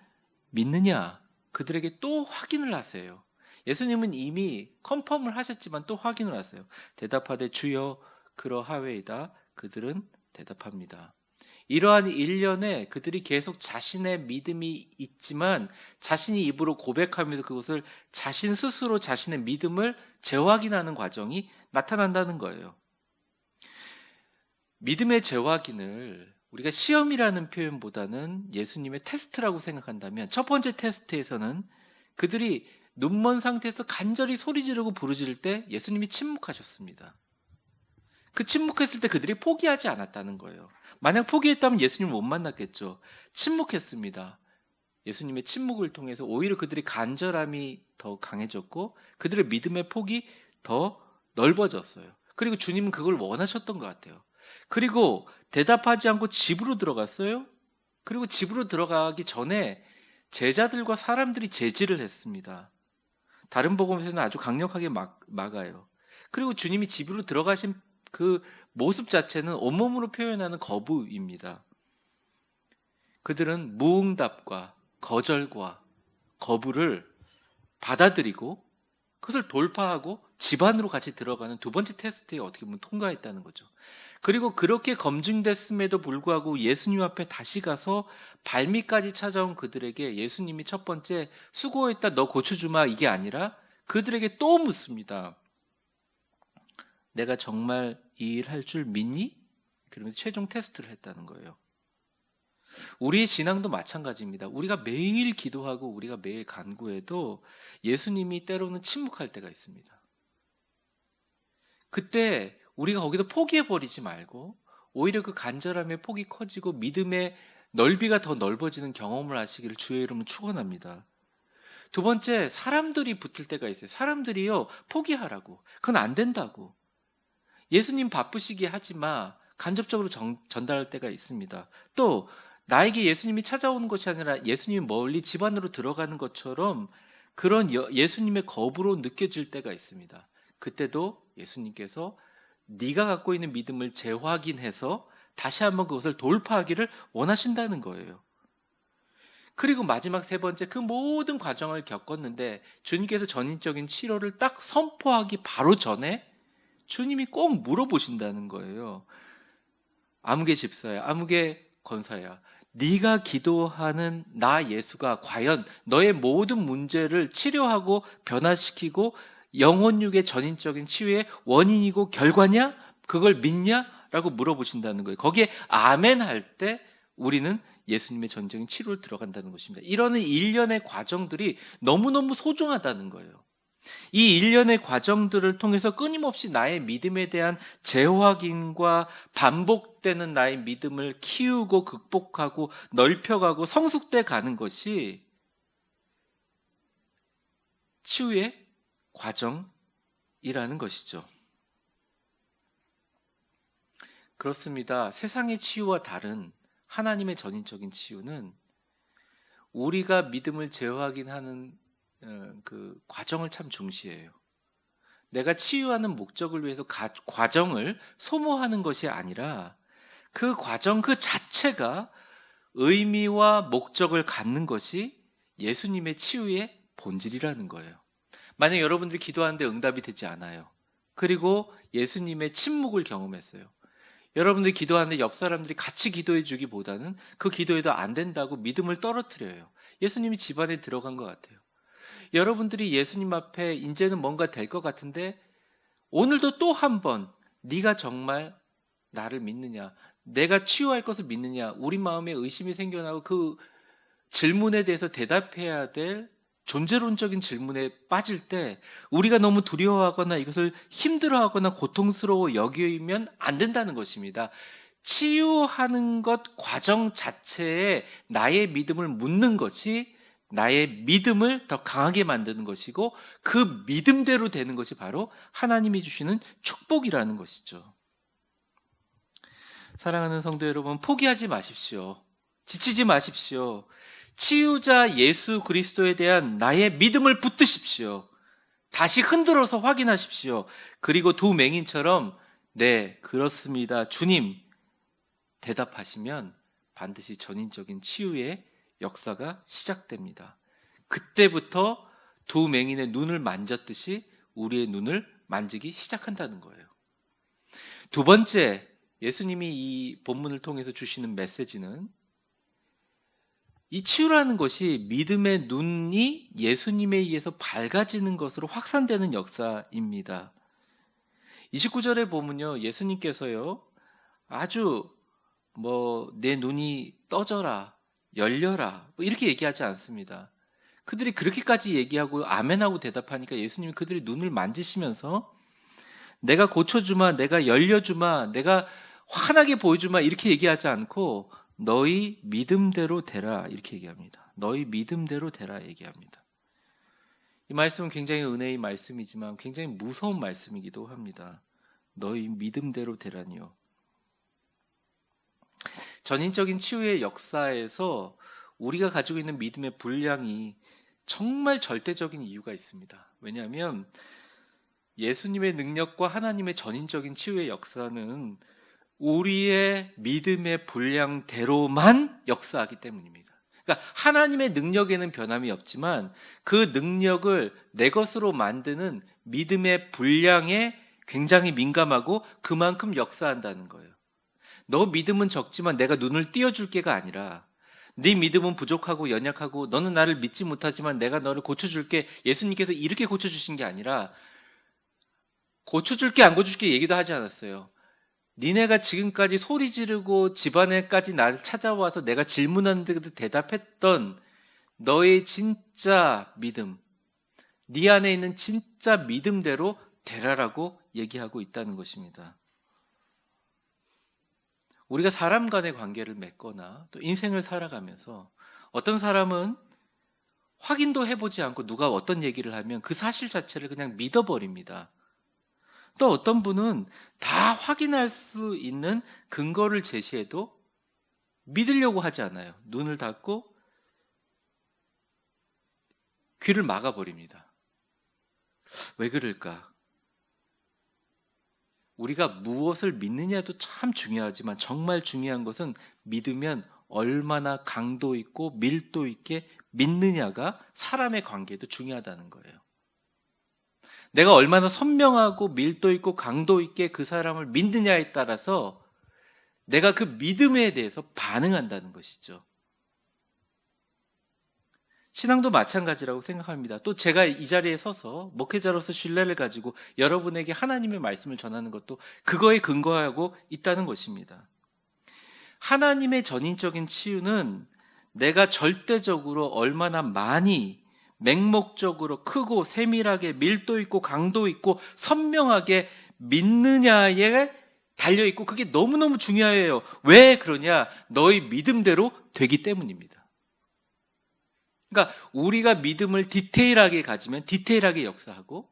믿느냐? 그들에게 또 확인을 하세요. 예수님은 이미 컨펌을 하셨지만 또 확인을 하세요. 대답하되 주여 그러하외이다. 그들은 대답합니다. 이러한 일련에 그들이 계속 자신의 믿음이 있지만 자신이 입으로 고백하면서 그것을 자신 스스로 자신의 믿음을 재확인하는 과정이 나타난다는 거예요. 믿음의 재확인을 우리가 시험이라는 표현보다는 예수님의 테스트라고 생각한다면 첫 번째 테스트에서는 그들이 눈먼 상태에서 간절히 소리 지르고 부르짖을 때 예수님이 침묵하셨습니다. 그 침묵했을 때 그들이 포기하지 않았다는 거예요. 만약 포기했다면 예수님을 못 만났겠죠. 침묵했습니다. 예수님의 침묵을 통해서 오히려 그들의 간절함이 더 강해졌고 그들의 믿음의 폭이 더 넓어졌어요. 그리고 주님은 그걸 원하셨던 것 같아요. 그리고 대답하지 않고 집으로 들어갔어요. 그리고 집으로 들어가기 전에 제자들과 사람들이 제지를 했습니다. 다른 복음에서는 아주 강력하게 막아요. 그리고 주님이 집으로 들어가신 그 모습 자체는 온몸으로 표현하는 거부입니다. 그들은 무응답과 거절과 거부를 받아들이고 그것을 돌파하고 집 안으로 같이 들어가는 두 번째 테스트에 어떻게 보면 통과했다는 거죠. 그리고 그렇게 검증됐음에도 불구하고 예수님 앞에 다시 가서 발밑까지 찾아온 그들에게 예수님이 첫 번째 수고했다 너 고쳐주마 이게 아니라 그들에게 또 묻습니다. 내가 정말 이 일 할 줄 믿니? 그러면서 최종 테스트를 했다는 거예요. 우리의 신앙도 마찬가지입니다. 우리가 매일 기도하고 우리가 매일 간구해도 예수님이 때로는 침묵할 때가 있습니다. 그때 우리가 거기서 포기해버리지 말고 오히려 그 간절함의 폭이 커지고 믿음의 넓이가 더 넓어지는 경험을 하시기를 주의 이름으로 축원합니다. 두 번째, 사람들이 붙을 때가 있어요. 사람들이요 포기하라고. 그건 안 된다고. 예수님 바쁘시게 하지 마. 간접적으로 전달할 때가 있습니다. 또 나에게 예수님이 찾아오는 것이 아니라 예수님이 멀리 집 안으로 들어가는 것처럼 그런 예수님의 거부로 느껴질 때가 있습니다. 그때도 예수님께서 네가 갖고 있는 믿음을 재확인해서 다시 한번 그것을 돌파하기를 원하신다는 거예요. 그리고 마지막 세 번째, 그 모든 과정을 겪었는데 주님께서 전인적인 치료를 딱 선포하기 바로 전에 주님이 꼭 물어보신다는 거예요. 아무개 집사야, 아무개 권사야, 네가 기도하는 나 예수가 과연 너의 모든 문제를 치료하고 변화시키고 영혼육의 전인적인 치유의 원인이고 결과냐? 그걸 믿냐? 라고 물어보신다는 거예요. 거기에 아멘 할 때 우리는 예수님의 전적인 치료를 들어간다는 것입니다. 이러는 일련의 과정들이 너무너무 소중하다는 거예요. 이 일련의 과정들을 통해서 끊임없이 나의 믿음에 대한 재확인과 반복되는 나의 믿음을 키우고 극복하고 넓혀가고 성숙돼 가는 것이 치유의 과정이라는 것이죠. 그렇습니다. 세상의 치유와 다른 하나님의 전인적인 치유는 우리가 믿음을 재확인하는 그 과정을 참 중시해요. 내가 치유하는 목적을 위해서 과정을 소모하는 것이 아니라 그 과정 그 자체가 의미와 목적을 갖는 것이 예수님의 치유의 본질이라는 거예요. 만약 여러분들이 기도하는데 응답이 되지 않아요. 그리고 예수님의 침묵을 경험했어요. 여러분들이 기도하는데 옆 사람들이 같이 기도해 주기보다는 그 기도에도 안 된다고 믿음을 떨어뜨려요. 예수님이 집안에 들어간 것 같아요. 여러분들이 예수님 앞에 이제는 뭔가 될 것 같은데 오늘도 또 한 번 네가 정말 나를 믿느냐, 내가 치유할 것을 믿느냐, 우리 마음에 의심이 생겨나고 그 질문에 대해서 대답해야 될 존재론적인 질문에 빠질 때 우리가 너무 두려워하거나 이것을 힘들어하거나 고통스러워 여기면 안 된다는 것입니다. 치유하는 것 과정 자체에 나의 믿음을 묻는 것이 나의 믿음을 더 강하게 만드는 것이고 그 믿음대로 되는 것이 바로 하나님이 주시는 축복이라는 것이죠. 사랑하는 성도 여러분, 포기하지 마십시오. 지치지 마십시오. 치유자 예수 그리스도에 대한 나의 믿음을 붙드십시오. 다시 흔들어서 확인하십시오. 그리고 두 맹인처럼 네, 그렇습니다. 주님 대답하시면 반드시 전인적인 치유의 역사가 시작됩니다. 그때부터 두 맹인의 눈을 만졌듯이 우리의 눈을 만지기 시작한다는 거예요. 두 번째, 예수님이 이 본문을 통해서 주시는 메시지는 이 치유라는 것이 믿음의 눈이 예수님에 의해서 밝아지는 것으로 확산되는 역사입니다. 29절에 보면요, 예수님께서요 아주 내 눈이 떠져라, 열려라 이렇게 얘기하지 않습니다. 그들이 그렇게까지 얘기하고 아멘하고 대답하니까 예수님이 그들의 눈을 만지시면서 내가 고쳐주마, 내가 열려주마, 내가 환하게 보여주마 이렇게 얘기하지 않고 너희 믿음대로 되라 이렇게 얘기합니다. 너희 믿음대로 되라 얘기합니다. 이 말씀은 굉장히 은혜의 말씀이지만 굉장히 무서운 말씀이기도 합니다. 너희 믿음대로 되라니요. 전인적인 치유의 역사에서 우리가 가지고 있는 믿음의 분량이 정말 절대적인 이유가 있습니다. 왜냐하면 예수님의 능력과 하나님의 전인적인 치유의 역사는 우리의 믿음의 분량대로만 역사하기 때문입니다. 그러니까 하나님의 능력에는 변함이 없지만 그 능력을 내 것으로 만드는 믿음의 분량에 굉장히 민감하고 그만큼 역사한다는 거예요. 너 믿음은 적지만 내가 눈을 띄워줄게가 아니라 네 믿음은 부족하고 연약하고 너는 나를 믿지 못하지만 내가 너를 고쳐줄게. 예수님께서 이렇게 고쳐주신 게 아니라 고쳐줄게 안 고쳐줄게 얘기도 하지 않았어요. 니네가 지금까지 소리 지르고 집안에까지 나를 찾아와서 내가 질문하는데도 대답했던 너의 진짜 믿음, 네 안에 있는 진짜 믿음대로 되라라고 얘기하고 있다는 것입니다. 우리가 사람 간의 관계를 맺거나 또 인생을 살아가면서 어떤 사람은 확인도 해보지 않고 누가 어떤 얘기를 하면 그 사실 자체를 그냥 믿어버립니다. 또 어떤 분은 다 확인할 수 있는 근거를 제시해도 믿으려고 하지 않아요. 눈을 닫고 귀를 막아버립니다. 왜 그럴까? 우리가 무엇을 믿느냐도 참 중요하지만 정말 중요한 것은 믿으면 얼마나 강도 있고 밀도 있게 믿느냐가 사람의 관계도 중요하다는 거예요. 내가 얼마나 선명하고 밀도 있고 강도 있게 그 사람을 믿느냐에 따라서 내가 그 믿음에 대해서 반응한다는 것이죠. 신앙도 마찬가지라고 생각합니다. 또 제가 이 자리에 서서 목회자로서 신뢰를 가지고 여러분에게 하나님의 말씀을 전하는 것도 그거에 근거하고 있다는 것입니다. 하나님의 전인적인 치유는 내가 절대적으로 얼마나 많이 맹목적으로 크고 세밀하게 밀도 있고 강도 있고 선명하게 믿느냐에 달려있고 그게 너무너무 중요해요. 왜 그러냐? 너의 믿음대로 되기 때문입니다. 그러니까 우리가 믿음을 디테일하게 가지면 디테일하게 역사하고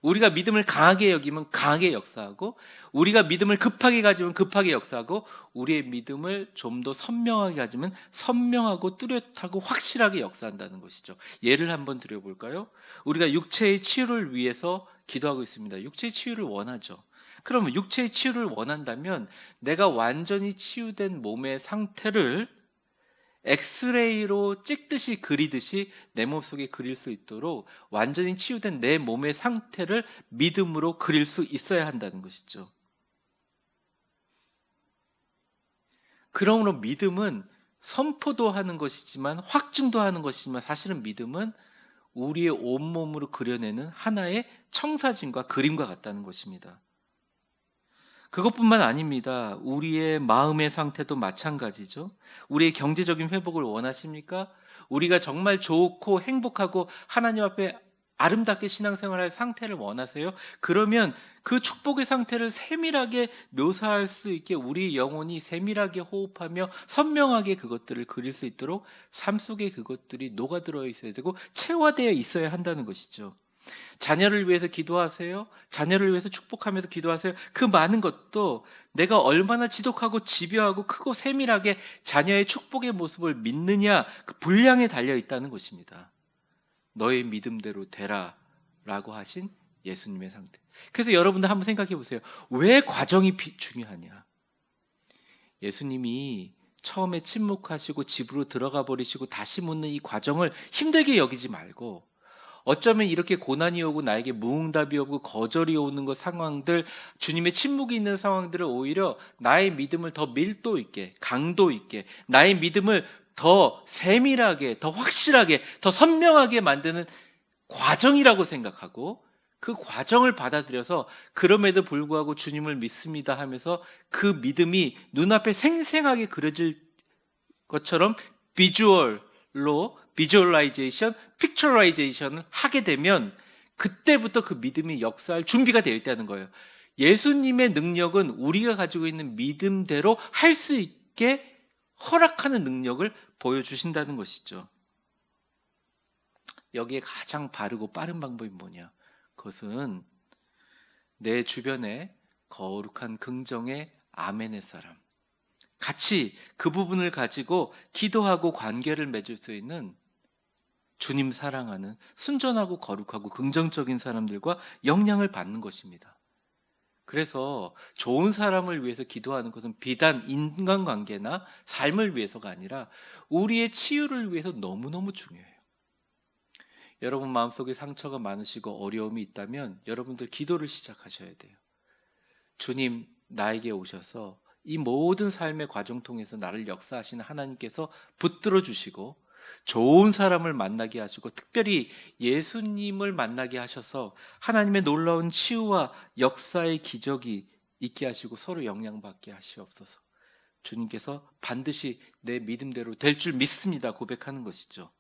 우리가 믿음을 강하게 여기면 강하게 역사하고 우리가 믿음을 급하게 가지면 급하게 역사하고 우리의 믿음을 좀 더 선명하게 가지면 선명하고 뚜렷하고 확실하게 역사한다는 것이죠. 예를 한번 드려볼까요? 우리가 육체의 치유를 위해서 기도하고 있습니다. 육체의 치유를 원하죠. 그러면 육체의 치유를 원한다면 내가 완전히 치유된 몸의 상태를 엑스레이로 찍듯이 그리듯이 내 몸속에 그릴 수 있도록 완전히 치유된 내 몸의 상태를 믿음으로 그릴 수 있어야 한다는 것이죠. 그러므로 믿음은 선포도 하는 것이지만 확증도 하는 것이지만 사실은 믿음은 우리의 온몸으로 그려내는 하나의 청사진과 그림과 같다는 것입니다. 그것뿐만 아닙니다. 우리의 마음의 상태도 마찬가지죠. 우리의 경제적인 회복을 원하십니까? 우리가 정말 좋고 행복하고 하나님 앞에 아름답게 신앙생활할 상태를 원하세요? 그러면 그 축복의 상태를 세밀하게 묘사할 수 있게 우리 영혼이 세밀하게 호흡하며 선명하게 그것들을 그릴 수 있도록 삶 속에 그것들이 녹아들어 있어야 되고 체화되어 있어야 한다는 것이죠. 자녀를 위해서 기도하세요. 자녀를 위해서 축복하면서 기도하세요. 그 많은 것도 내가 얼마나 지독하고 집요하고 크고 세밀하게 자녀의 축복의 모습을 믿느냐, 그 분량에 달려 있다는 것입니다. 너의 믿음대로 되라 라고 하신 예수님의 상태. 그래서 여러분들 한번 생각해 보세요. 왜 과정이 중요하냐? 예수님이 처음에 침묵하시고 집으로 들어가 버리시고 다시 묻는 이 과정을 힘들게 여기지 말고, 어쩌면 이렇게 고난이 오고 나에게 무응답이 오고 거절이 오는 것 상황들, 주님의 침묵이 있는 상황들을 오히려 나의 믿음을 더 밀도 있게, 강도 있게, 나의 믿음을 더 세밀하게, 더 확실하게, 더 선명하게 만드는 과정이라고 생각하고, 그 과정을 받아들여서 그럼에도 불구하고 주님을 믿습니다 하면서 그 믿음이 눈앞에 생생하게 그려질 것처럼 비주얼라이제이션, 픽처라이제이션을 하게 되면 그때부터 그 믿음이 역사할 준비가 되어 있다는 거예요. 예수님의 능력은 우리가 가지고 있는 믿음대로 할 수 있게 허락하는 능력을 보여주신다는 것이죠. 여기에 가장 바르고 빠른 방법이 뭐냐? 그것은 내 주변에 거룩한 긍정의 아멘의 사람, 같이 그 부분을 가지고 기도하고 관계를 맺을 수 있는 주님 사랑하는 순전하고 거룩하고 긍정적인 사람들과 영향을 받는 것입니다. 그래서 좋은 사람을 위해서 기도하는 것은 비단 인간관계나 삶을 위해서가 아니라 우리의 치유를 위해서 너무너무 중요해요. 여러분 마음속에 상처가 많으시고 어려움이 있다면 여러분들 기도를 시작하셔야 돼요. 주님, 나에게 오셔서 이 모든 삶의 과정 통해서 나를 역사하시는 하나님께서 붙들어 주시고 좋은 사람을 만나게 하시고 특별히 예수님을 만나게 하셔서 하나님의 놀라운 치유와 역사의 기적이 있게 하시고 서로 영향받게 하시옵소서. 주님께서 반드시 내 믿음대로 될 줄 믿습니다 고백하는 것이죠.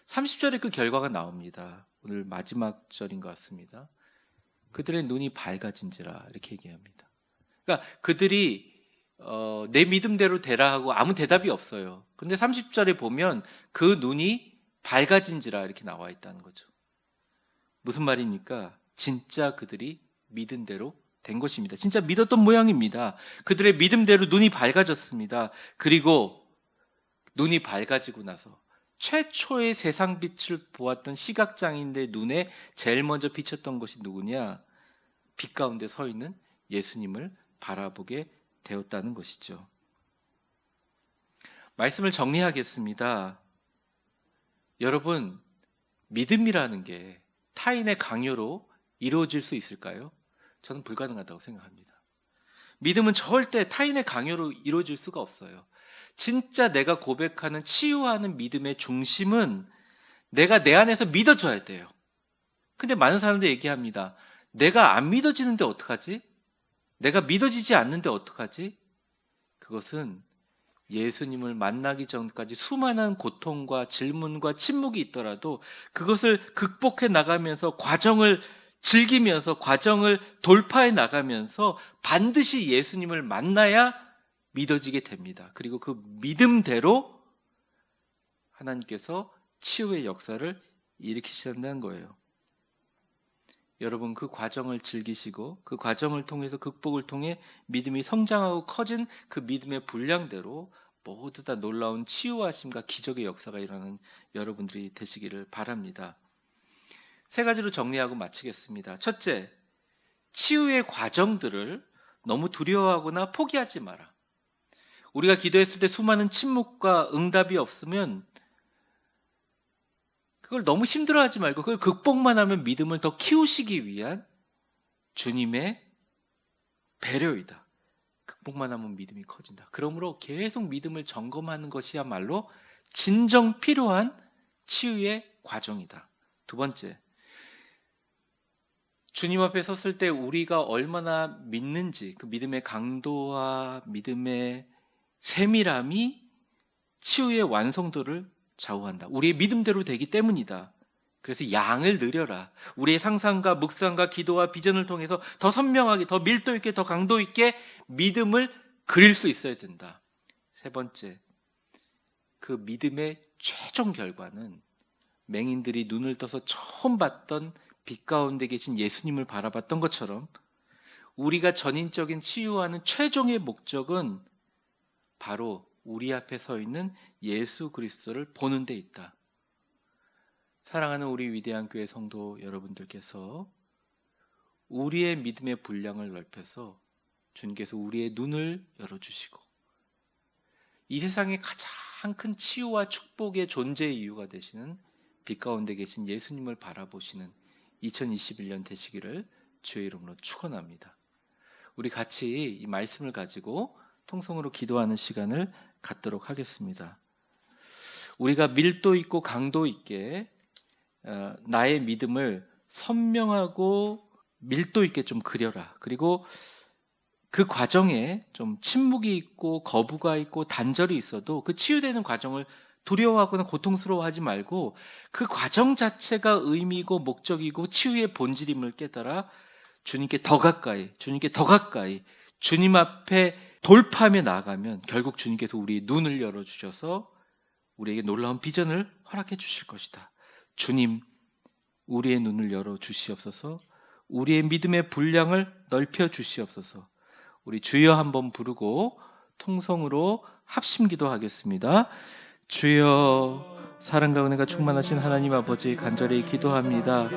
30절에 그 결과가 나옵니다. 오늘 마지막 절인 것 같습니다. 그들의 눈이 밝아진지라 이렇게 얘기합니다. 그러니까 그들이 내 믿음대로 되라 하고 아무 대답이 없어요. 그런데 30절에 보면 그 눈이 밝아진지라 이렇게 나와 있다는 거죠. 무슨 말입니까? 진짜 그들이 믿은 대로 된 것입니다. 진짜 믿었던 모양입니다. 그들의 믿음대로 눈이 밝아졌습니다. 그리고 눈이 밝아지고 나서 최초의 세상 빛을 보았던 시각장애인들 눈에 제일 먼저 비쳤던 것이 누구냐? 빛 가운데 서 있는 예수님을 바라보게 되었다는 것이죠. 말씀을 정리하겠습니다. 여러분, 믿음이라는 게 타인의 강요로 이루어질 수 있을까요? 저는 불가능하다고 생각합니다. 믿음은 절대 타인의 강요로 이루어질 수가 없어요. 진짜 내가 고백하는 치유하는 믿음의 중심은 내가 내 안에서 믿어져야 돼요. 근데 많은 사람들이 얘기합니다. 내가 안 믿어지는데 어떡하지? 내가 믿어지지 않는데 어떡하지? 그것은 예수님을 만나기 전까지 수많은 고통과 질문과 침묵이 있더라도 그것을 극복해 나가면서 과정을 즐기면서 과정을 돌파해 나가면서 반드시 예수님을 만나야 믿어지게 됩니다. 그리고 그 믿음대로 하나님께서 치유의 역사를 일으키신다는 거예요. 여러분 그 과정을 즐기시고 그 과정을 통해서 극복을 통해 믿음이 성장하고 커진 그 믿음의 분량대로 모두 다 놀라운 치유하심과 기적의 역사가 일어나는 여러분들이 되시기를 바랍니다. 세 가지로 정리하고 마치겠습니다. 첫째, 치유의 과정들을 너무 두려워하거나 포기하지 마라. 우리가 기도했을 때 수많은 침묵과 응답이 없으면 그걸 너무 힘들어하지 말고 그걸 극복만 하면 믿음을 더 키우시기 위한 주님의 배려이다. 극복만 하면 믿음이 커진다. 그러므로 계속 믿음을 점검하는 것이야말로 진정 필요한 치유의 과정이다. 두 번째, 주님 앞에 섰을 때 우리가 얼마나 믿는지 그 믿음의 강도와 믿음의 세밀함이 치유의 완성도를 좌우한다. 우리의 믿음대로 되기 때문이다. 그래서 양을 늘려라. 우리의 상상과 묵상과 기도와 비전을 통해서 더 선명하게, 더 밀도 있게, 더 강도 있게 믿음을 그릴 수 있어야 된다. 세 번째, 그 믿음의 최종 결과는 맹인들이 눈을 떠서 처음 봤던 빛 가운데 계신 예수님을 바라봤던 것처럼 우리가 전인적인 치유하는 최종의 목적은 바로 우리 앞에 서 있는 예수 그리스도를 보는 데 있다. 사랑하는 우리 위대한 교회 성도 여러분들께서 우리의 믿음의 분량을 넓혀서 주님께서 우리의 눈을 열어주시고 이 세상의 가장 큰 치유와 축복의 존재의 이유가 되시는 빛 가운데 계신 예수님을 바라보시는 2021년 되시기를 주의 이름으로 축원합니다. 우리 같이 이 말씀을 가지고 통성으로 기도하는 시간을 갖도록 하겠습니다. 우리가 밀도 있고 강도 있게 나의 믿음을 선명하고 밀도 있게 좀 그려라. 그리고 그 과정에 좀 침묵이 있고 거부가 있고 단절이 있어도 그 치유되는 과정을 두려워하거나 고통스러워하지 말고 그 과정 자체가 의미고 목적이고 치유의 본질임을 깨달아 주님께 더 가까이 주님 앞에 돌파하며 나아가면 결국 주님께서 우리의 눈을 열어주셔서 우리에게 놀라운 비전을 허락해 주실 것이다. 주님, 우리의 눈을 열어주시옵소서. 우리의 믿음의 분량을 넓혀 주시옵소서. 우리 주여 한번 부르고 통성으로 합심기도 하겠습니다. 주여, 사랑과 은혜가 충만하신 하나님 아버지, 간절히 기도합니다.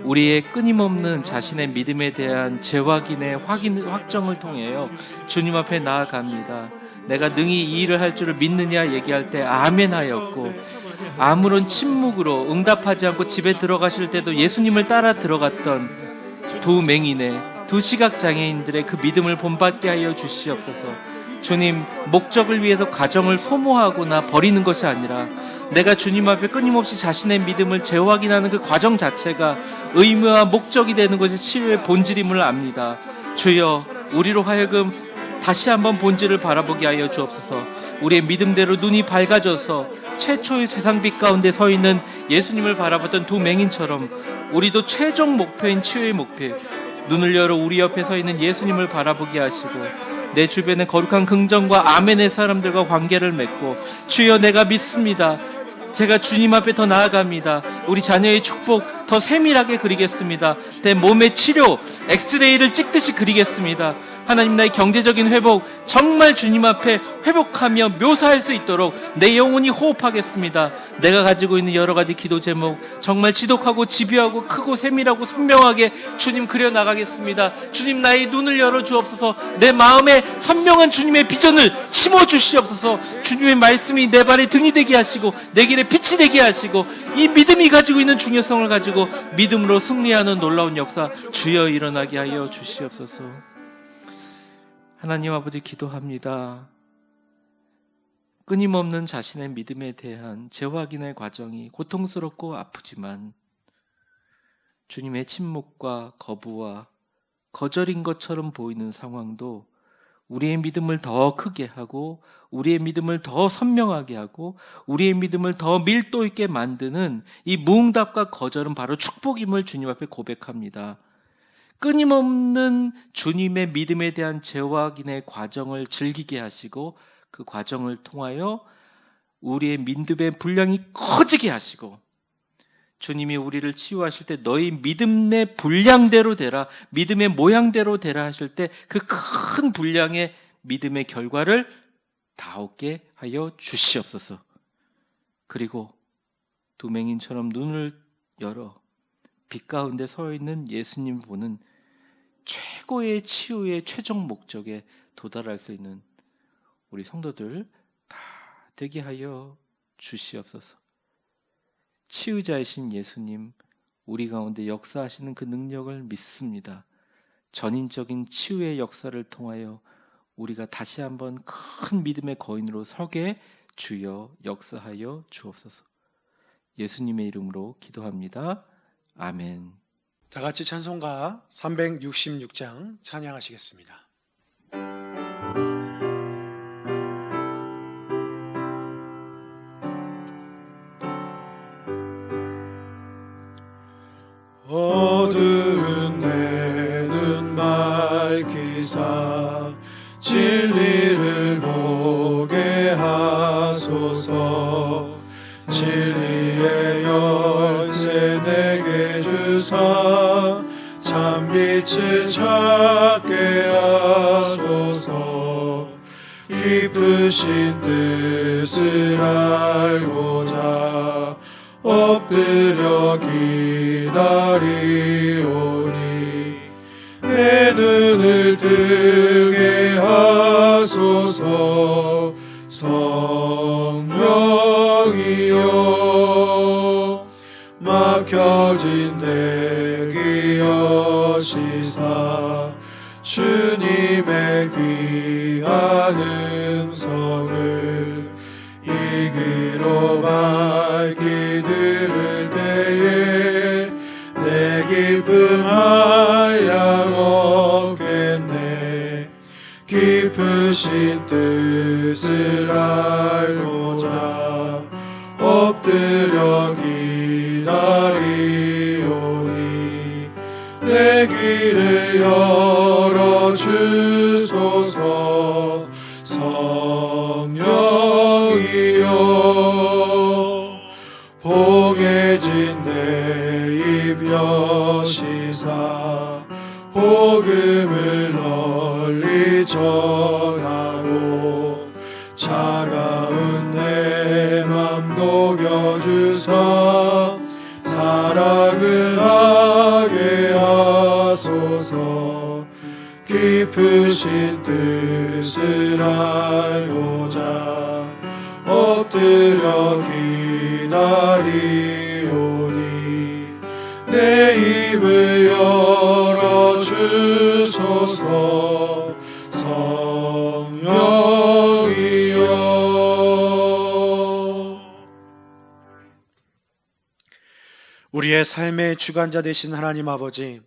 우리의 끊임없는 자신의 믿음에 대한 재확인의 확정을 통하여 주님 앞에 나아갑니다. 내가 능히 이 일을 할 줄을 믿느냐 얘기할 때 아멘 하였고, 아무런 침묵으로 응답하지 않고 집에 들어가실 때도 예수님을 따라 들어갔던 두 맹인의, 두 시각장애인들의 그 믿음을 본받게 하여 주시옵소서. 주님, 목적을 위해서 가정을 소모하거나 버리는 것이 아니라 내가 주님 앞에 끊임없이 자신의 믿음을 재확인하는 그 과정 자체가 의미와 목적이 되는 것이 치유의 본질임을 압니다. 주여, 우리로 하여금 다시 한번 본질을 바라보게 하여 주옵소서. 우리의 믿음대로 눈이 밝아져서 최초의 세상빛 가운데 서 있는 예수님을 바라봤던 두 맹인처럼 우리도 최종 목표인 치유의 목표, 눈을 열어 우리 옆에 서 있는 예수님을 바라보게 하시고 내 주변에 거룩한 긍정과 아멘의 사람들과 관계를 맺고, 주여, 내가 믿습니다. 제가 주님 앞에 더 나아갑니다. 우리 자녀의 축복 더 세밀하게 그리겠습니다. 내 몸의 치료 엑스레이를 찍듯이 그리겠습니다. 하나님, 나의 경제적인 회복 정말 주님 앞에 회복하며 묘사할 수 있도록 내 영혼이 호흡하겠습니다. 내가 가지고 있는 여러 가지 기도 제목 정말 지독하고 집요하고 크고 세밀하고 선명하게 주님 그려나가겠습니다. 주님, 나의 눈을 열어주옵소서. 내 마음에 선명한 주님의 비전을 심어주시옵소서. 주님의 말씀이 내 발에 등이 되게 하시고 내 길에 빛이 되게 하시고 이 믿음이 가지고 있는 중요성을 가지고 믿음으로 승리하는 놀라운 역사 주여 일어나게 하여 주시옵소서. 하나님 아버지, 기도합니다. 끊임없는 자신의 믿음에 대한 재확인의 과정이 고통스럽고 아프지만 주님의 침묵과 거부와 거절인 것처럼 보이는 상황도 우리의 믿음을 더 크게 하고 우리의 믿음을 더 선명하게 하고 우리의 믿음을 더 밀도 있게 만드는 이 무응답과 거절은 바로 축복임을 주님 앞에 고백합니다. 끊임없는 주님의 믿음에 대한 재확인의 과정을 즐기게 하시고 그 과정을 통하여 우리의 믿음의 분량이 커지게 하시고, 주님이 우리를 치유하실 때 너희 믿음의 분량대로 되라, 믿음의 모양대로 되라 하실 때 그 큰 분량의 믿음의 결과를 다 얻게 하여 주시옵소서. 그리고 두 맹인처럼 눈을 열어 빛 가운데 서 있는 예수님 보는 최고의 치유의 최종 목적에 도달할 수 있는 우리 성도들 다 되게 하여 주시옵소서. 치유자이신 예수님, 우리 가운데 역사하시는 그 능력을 믿습니다. 전인적인 치유의 역사를 통하여 우리가 다시 한번 큰 믿음의 거인으로 서게 주여 역사하여 주옵소서. 예수님의 이름으로 기도합니다. 아멘. 다 같이 찬송가 366장 찬양하시겠습니다. 어두운 내 눈 밝히사 진리를 보게 하소서. 진리의 열쇠 내게 주사 빛을 찾게 하소서. 깊으신 뜻을 알고자 엎드려 기다리오니 내 눈을 뜨게 하소서. 성령이여 막혀진 대기 여시사 주님의 귀한 음성을 이기로 밝히 들을 때에 내 기쁨 한량 얻겠네. 깊으신 뜻을 알고자 엎드려 기다리오니 내 길을 열어주소서. 성령이여 봉해진 내 입 여시사 복음을 널리 전하고 차가운 내 맘 녹여주사 사랑을 하게 하소서. 깊으신 뜻을 알고자 엎드려 기다리오니 내 입을 열어주소서. 성령이여 우리의 삶의 주관자 되신 하나님 아버지,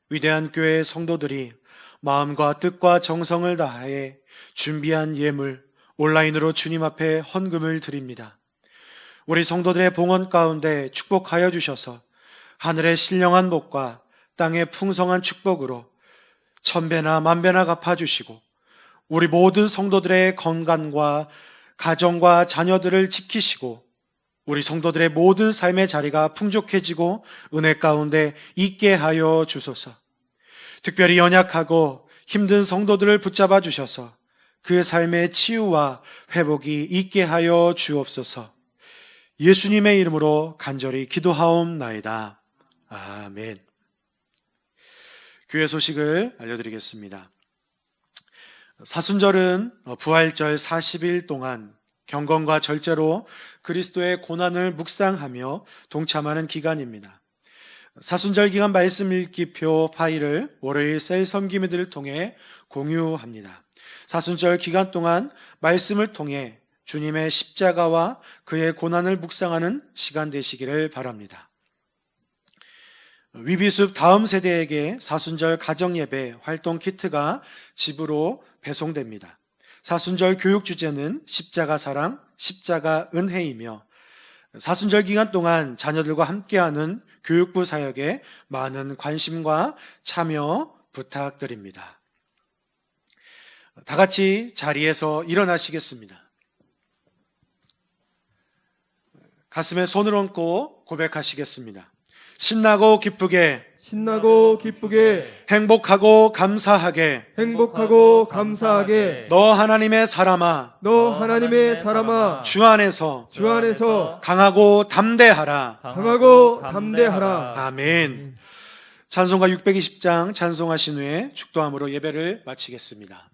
위대한 교회의 성도들이 마음과 뜻과 정성을 다해 준비한 예물 온라인으로 주님 앞에 헌금을 드립니다. 우리 성도들의 봉헌 가운데 축복하여 주셔서 하늘의 신령한 복과 땅의 풍성한 축복으로 천배나 만배나 갚아주시고 우리 모든 성도들의 건강과 가정과 자녀들을 지키시고 우리 성도들의 모든 삶의 자리가 풍족해지고 은혜 가운데 있게 하여 주소서. 특별히 연약하고 힘든 성도들을 붙잡아 주셔서 그 삶의 치유와 회복이 있게 하여 주옵소서. 예수님의 이름으로 간절히 기도하옵나이다. 아멘. 교회 소식을 알려드리겠습니다. 사순절은 부활절 40일 동안 경건과 절제로 그리스도의 고난을 묵상하며 동참하는 기간입니다. 사순절 기간 말씀 읽기표 파일을 월요일 셀 섬기미들을 통해 공유합니다. 사순절 기간 동안 말씀을 통해 주님의 십자가와 그의 고난을 묵상하는 시간 되시기를 바랍니다. 위비숲 다음 세대에게 사순절 가정예배 활동 키트가 집으로 배송됩니다. 사순절 교육 주제는 십자가 사랑, 십자가 은혜이며 사순절 기간 동안 자녀들과 함께하는 교육부 사역에 많은 관심과 참여 부탁드립니다. 다 같이 자리에서 일어나시겠습니다. 가슴에 손을 얹고 고백하시겠습니다. 신나고 기쁘게 행복하고 감사하게 너 하나님의 사람아 주 안에서 강하고 담대하라. 아멘. 찬송가 620장 찬송하신 후에 축도함으로 예배를 마치겠습니다.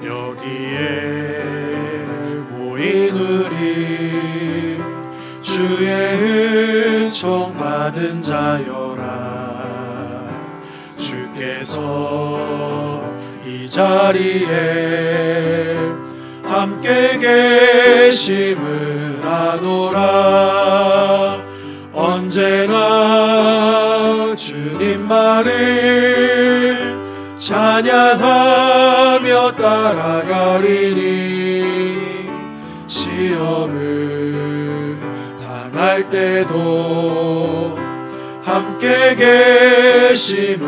여기에 모인 우리 주의 은총 받은 자여라. 주께서 이 자리에 함께 계심을 아노라. 언제나 주님만을 찬양하며 따라가리니 시험을 당할 때도 함께 계심을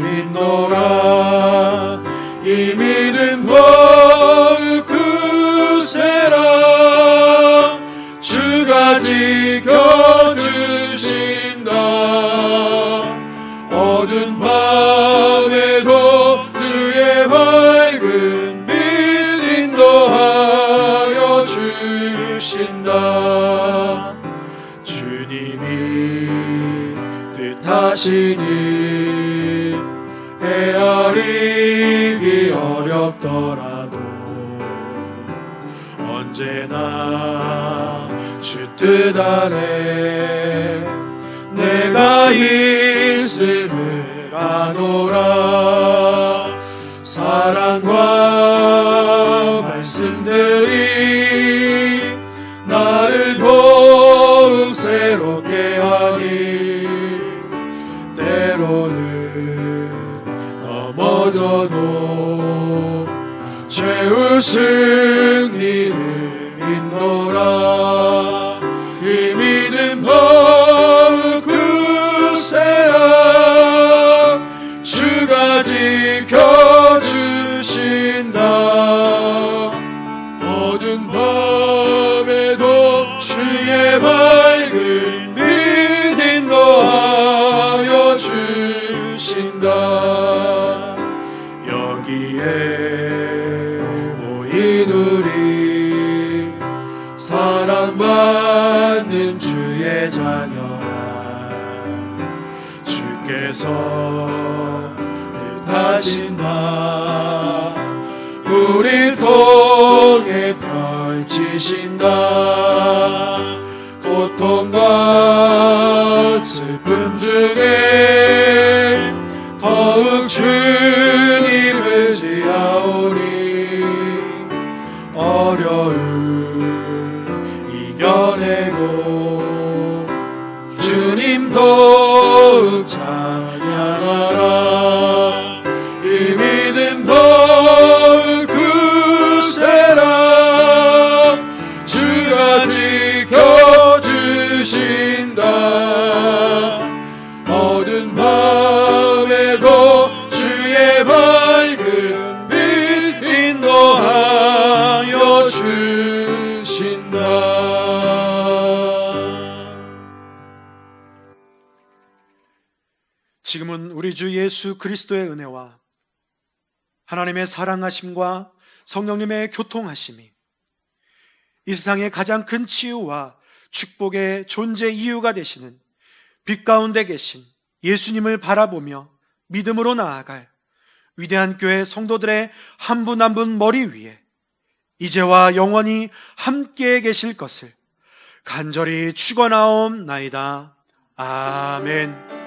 믿노라. 이 믿음 더욱 하시니 헤아리기 어렵더라도 언제나 주 뜻 아래 내가 있음을 아노라. 사랑과 말씀들이 나를 더욱 새롭게 하니 때로는 넘어져도 최후 승리를 믿노라. 이 믿음 더욱 굳세라. 주가 지켜주신다. 어두운 밤에도 주의 밝은 빛 인도하여 주신다. 여기에 모인 우리 사랑받는 주의 자녀라. 주께서 뜻하신 바 우릴 통해 펼치신다. 고통과 슬픔 중에 더욱 주님을 의지하오니 어려움 이겨내고 주님 더욱 찬양하라. 이 믿음 더욱 굳세라. 주가 지켜주신다. 어두운 밤에도 주의 밝은 빛 인도하여 주신다. 지금은 우리 주 예수 그리스도의 은혜와 하나님의 사랑하심과 성령님의 교통하심이 이 세상의 가장 큰 치유와 축복의 존재 이유가 되시는 빛 가운데 계신 예수님을 바라보며 믿음으로 나아갈 위대한 교회 성도들의 한 분 한 분 머리 위에 이제와 영원히 함께 계실 것을 간절히 축원하옵나이다. 아멘.